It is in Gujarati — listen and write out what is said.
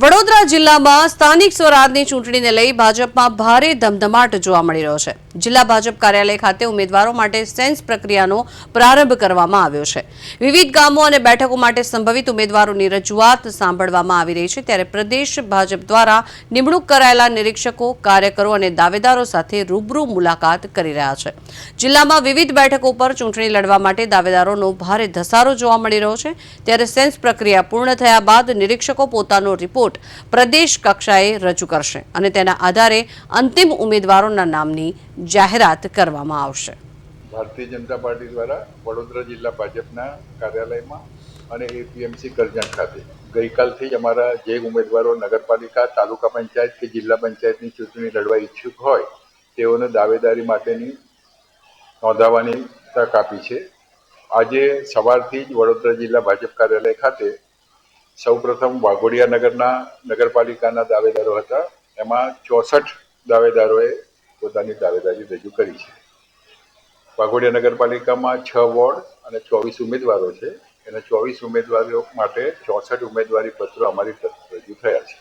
વડોદરા જિલ્લામાં સ્થાનિક સ્વરાજની ચૂંટણીને લઈ ભાજપમાં ભારે ધમધમાટ જોવા મળી રહ્યો છે। જિલ્લા ભાજપ કાર્યાલય ખાતે ઉમેદવારો માટે સેન્સ પ્રક્રિયાનો પ્રારંભ કરવામાં આવ્યો છે। વિવિધ ગામો અને બેઠકો માટે સંભવિત ઉમેદવારોની રજૂઆત સાંભળવામાં આવી રહી છે, ત્યારે પ્રદેશ ભાજપ દ્વારા નિમણૂક કરાયેલા નિરીક્ષકો, કાર્યકરો અને દાવેદારો સાથે રૂબરૂ મુલાકાત કરી રહ્યા છે। જિલ્લામાં વિવિધ બેઠકો પર ચૂંટણી લડવા માટે દાવેદારોનો ભારે ધસારો જોવા મળી રહ્યો છે, ત્યારે સેન્સ પ્રક્રિયા પૂર્ણ થયા બાદ નિરીક્ષકો પોતાનો રિપોર્ટ પ્રદેશ કક્ષાએ રજૂ કરશે અને તેના આધારે અંતિમ ઉમેદવારોના નામની જાહેરાત કરવામાં આવશે। ભારતીય જનતા પાર્ટી દ્વારા વડોદરા જિલ્લા ભાજપના કાર્યાલયમાં અને એપીએમસી કરજણ ખાતે ગઈકાલથી જ અમારા જે ઉમેદવારો નગરપાલિકા, તાલુકા પંચાયત કે જિલ્લા પંચાયતની ચૂંટણી લડવા ઈચ્છુક હોય તેઓને દાવેદારી માટેની નોંધાવવાની તક આપી છે। આજે સવારથી જ વડોદરા જિલ્લા ભાજપ કાર્યાલય ખાતે સૌપ્રથમ વાઘોડિયા નગરના નગરપાલિકાના દાવેદારો હતા, એમાં 64 દાવેદારોએ પોતાની દાવેદારી રજૂ કરી છે। વાઘોડિયા નગરપાલિકામાં 6 વોર્ડ અને 24 ઉમેદવારો છે, અને 24 ઉમેદવારો માટે 64 ઉમેદવારી પત્રો અમારી તરફ રજૂ થયા છે।